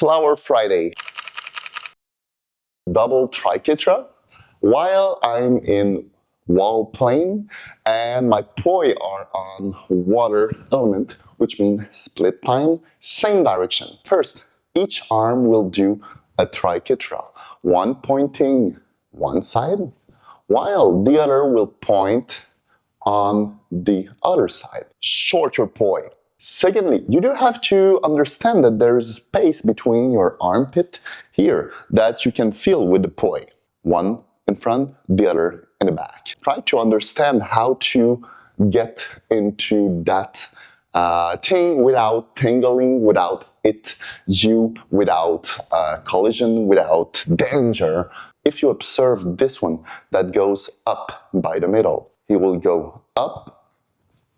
Flower Friday. Double Triquetra. While I'm in wall plane and my poi are on water element, which means split time, same direction. First, each arm will do a triquetra, one pointing one side, while the other will point on the other side. Shorter poi. Secondly, you do have to understand that there is a space between your armpit here that you can feel with the poi. One in front, the other in the back. Try to understand how to get into that thing without tangling, without without collision, without danger. If you observe this one that goes up by the middle, he will go up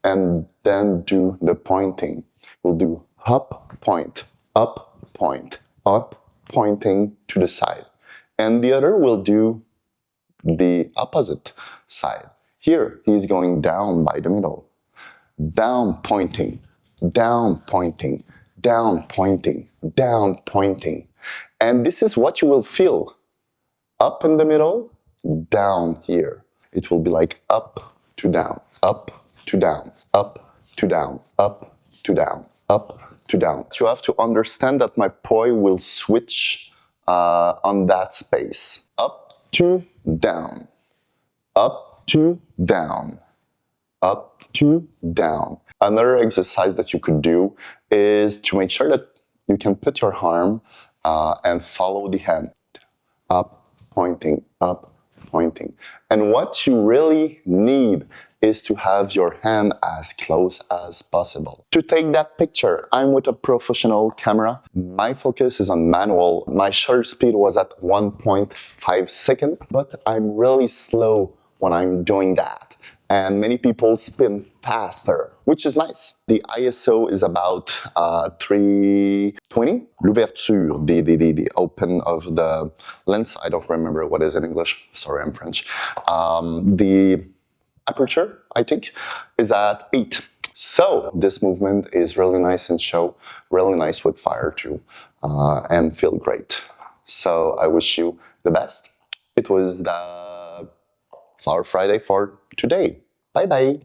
and then do the pointing. We'll do up, point, up, pointing to the side. And the other will do the opposite side. Here, he's going down by the middle. Down, pointing, down, pointing, down, pointing, down, pointing. And this is what you will feel. Up in the middle, down here. It will be like up to down, up to down, up to down, up to down, up to down. You have to understand that my poi will switch on that space. Up to down, up to down, up to down. Another exercise that you could do is to make sure that you can put your arm and follow the hand. Up, pointing, up, pointing. And what you really need is to have your hand as close as possible. To take that picture, I'm with a professional camera. My focus is on manual. My shutter speed was at 1.5 seconds, but I'm really slow when I'm doing that. And many people spin faster, which is nice. The ISO is about 320. L'ouverture, the open of the lens, I don't remember what is in English. Sorry, I'm French. The aperture, I think, is at 8. So this movement is really nice and show, really nice with fire too, and feel great. So I wish you the best. It was the Flower Friday for today. Bye bye.